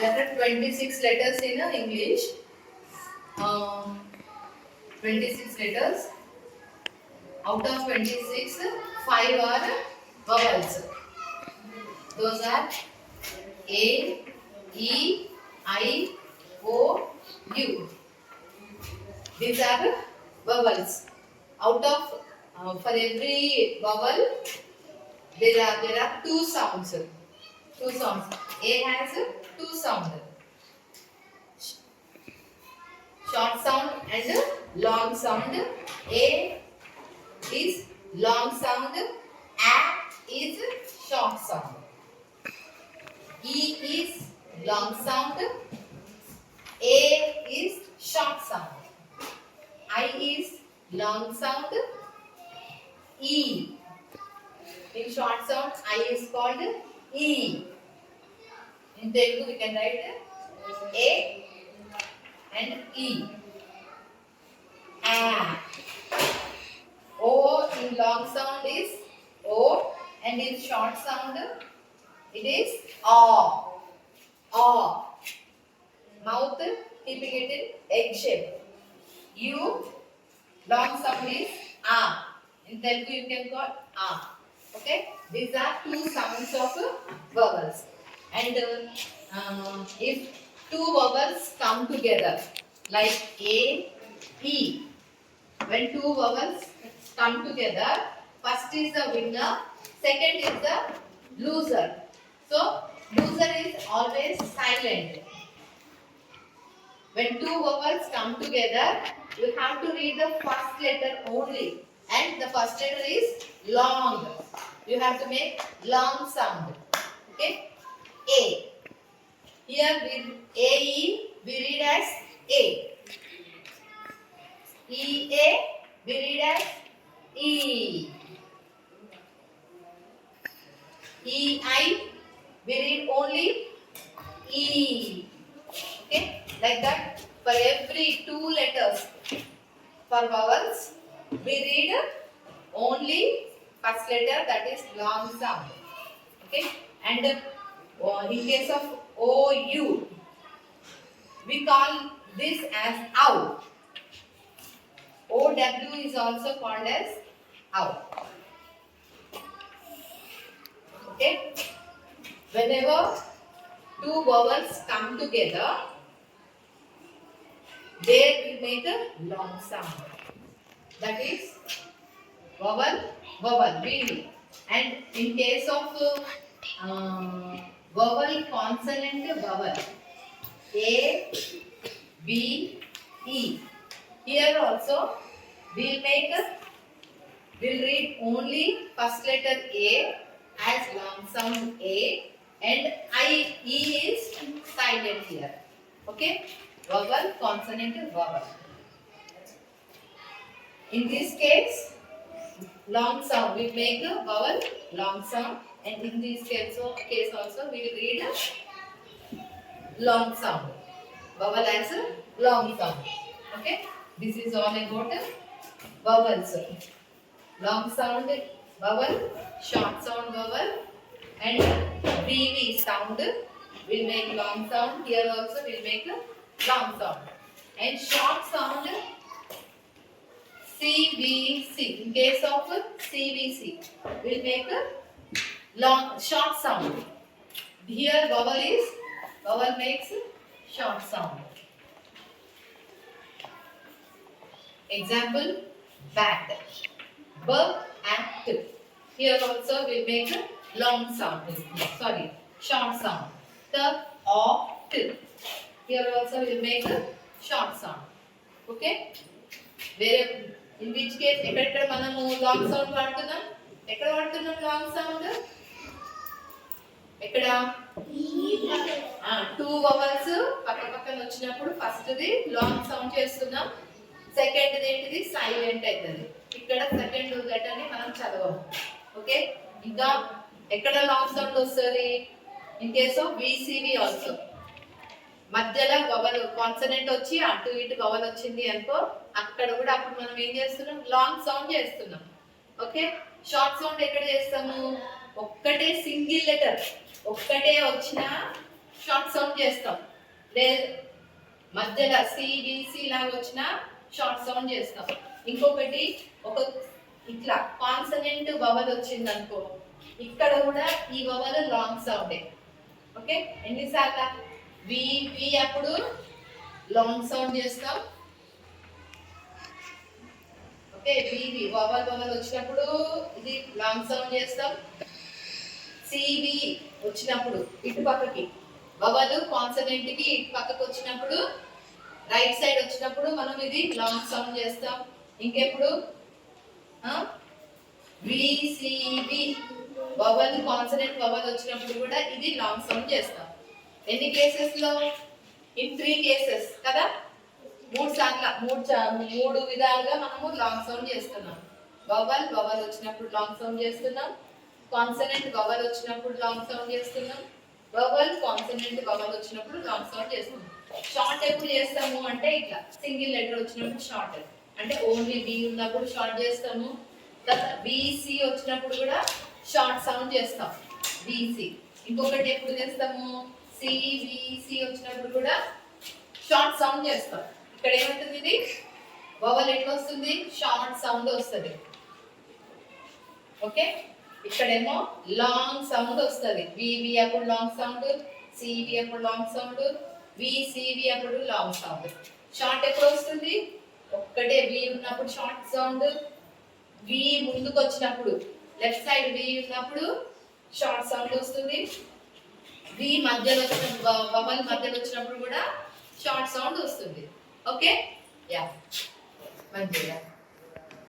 There are 26 letters in English. 26 letters. Out of 26, 5 are vowels. Those are A, E, I, O, U. These are vowels. Out of for every vowel, there are two sounds. Two sounds. A has two sounds. Short sound and long sound. A is long sound. A is short sound. E is long sound. A is short sound. I is long sound. E. In short sound, I is called E. In Telugu, we can write A and E. A. O in long sound is O, and in short sound it is A. A. Mouth keeping it in egg shape. U long sound is A. In Telugu you can call A. Okay, these are two sounds of vowels. And if two vowels come together like A, E, when two vowels come together, first is the winner, second is the loser. So loser is always silent. When two vowels come together, you have to read the first letter only, and the first letter is long. You have to make long sound. Okay? A. Here with A-E, we read as A. E-A, we read as E. E-I, we read only E. Okay? Like that, for every two letters for vowels, we read only first letter, that is long sound. Okay? And in case of O-U, we call this as OW. O-W is also called as OW. Okay? Whenever two vowels come together, they will make a long sound. That is vowel, vowel, really. And in case of vowel, consonant, vowel, A, B, E. Here also we'll read only first letter A as long sound A, and E is silent here. Okay? Vowel, consonant, vowel. In this case, long sound, we make a vowel long sound, and in this case also we will read a long sound. Vowel as a long sound. Okay? This is all about vowels. Long sound vowel, short sound vowel, and VV sound will make long sound. Here also will make a long sound. And short sound CVC. In case of CVC, will make a long short sound. Here vowel makes short sound. Example, bat. B and T. Here also we make a long sound. Sorry, short sound. The or T. Here also we make a short sound. Okay? Where in which case ఎక్కడ మనము long sound వాడుతున్నాం? ఎక్కడ వాడుతున్నాం long sound? ఎక్కడ? Two vowels పక్క పక్కన వచ్చినప్పుడు first the long sound చేస్తున్నాం, సెకండ్ ఏంటిది సైలెంట్ అవుతుంది. ఇక్కడ సెకండ్ లెటర్ ని మనం చదవము. ఓకే, ఇంకా ఎక్కడ లాంగ్ సౌండ్ వస్తుంది? In case of VCV also. మధ్యలో వవల్ కాన్సనెంట్ వచ్చి అటు ఇటు వవల్ వచ్చింది అనుకో, అక్కడ కూడా అప్పుడు మనం ఏం చేస్తున్నాం? లాంగ్ సౌండ్ చేస్తున్నాం. ఓకే, షార్ట్ సౌండ్ ఎక్కడ చేస్తాము? ఒక్కటే సింగిల్ లెటర్ ఒక్కటే వచ్చిన షార్ట్ సౌండ్ చేస్తాం. లేదు మధ్యలో సిబిసి లాగా వచ్చిన షార్ట్ సౌండ్ చేస్తాం. ఇంకొకటి ఒక ఇట్లా కాన్సనెంట్ వవల్ వచ్చింది అనుకో, ఇక్కడ కూడా ఈ వవల్ లాంగ్ సౌండే. ఓకే, ఎన్నిసార్లు వి వి అప్పుడు లాంగ్ సౌండ్ చేస్తాం. ఓకే, వి వి వవల్ వవల్ వచ్చినప్పుడు ఇది లాంగ్ సౌండ్ చేస్తాం. సివి వచ్చినప్పుడు ఇటు పక్కకి వవల్ కాన్సనెంట్ కి ఇటు పక్కకి వచ్చినప్పుడు రైట్ సైడ్ వచ్చినప్పుడు మనం ఇది లాంగ్ సౌండ్ చేస్తాం. ఇంకెప్పుడు విసివి వవల్ కాన్సనెంట్ వవల్ వచ్చినప్పుడు కూడా ఇది లాంగ్ సౌండ్ చేస్తాం. ఎన్ని కేసెస్ లో? ఇన్ 3 కేసెస్ కదా. 3 సార్లు 3 విధాలుగా మనము లాంగ్ సౌండ్ చేస్తున్నాం. వవల్ వవల్ వచ్చినప్పుడు లాంగ్ సౌండ్ చేస్తున్నాం. కాన్సనెంట్ వవల్ వచ్చినప్పుడు లాంగ్ సౌండ్ చేస్తున్నాం. వవల్ కాన్సనెంట్ వవల్ వచ్చినప్పుడు లాంగ్ సౌండ్ చేస్తున్నాం. షార్ట్ ఎప్పుడు చేస్తాము అంటే ఇట్లా సింగిల్ లెటర్ వచ్చినప్పుడు షార్ట్, అంటే ఓన్లీ బి ఉన్నప్పుడు షార్ట్ చేస్తాము. తర్వాత బిసి వచ్చినప్పుడు కూడా షార్ట్ సౌండ్ చేస్తాం. బిసి ఇంకొకటి ఎప్పుడు చేస్తాము? సిబిసి వచ్చినప్పుడు కూడా షార్ట్ సౌండ్ చేస్తాం. ఇక్కడ ఏమంటుంది? ఇది వవల్ ఎట్లా వస్తుంది? షార్ట్ సౌండ్ వస్తుంది. ఓకే, ఇక్కడేమో లాంగ్ సౌండ్ వస్తుంది. వివి అప్పుడు లాంగ్ సౌండ్, సివి అప్పుడు లాంగ్ సౌండ్, విసివి అప్పుడు లాంగ్ సౌండ్. షార్ట్ ఎప్పుడు వస్తుంది? ఒక్కటే వి ఉన్నప్పుడు షార్ట్ సౌండ్, వి ముందుకు వచ్చినప్పుడు లెఫ్ట్ సైడ్ వి ఉన్నప్పుడు షార్ట్ సౌండ్ వస్తుంది. వి మధ్యలో వచ్చిన వవల్ మధ్యలో వచ్చినప్పుడు కూడా షార్ట్ సౌండ్ వస్తుంది. ఓకే, యా మంచిగా.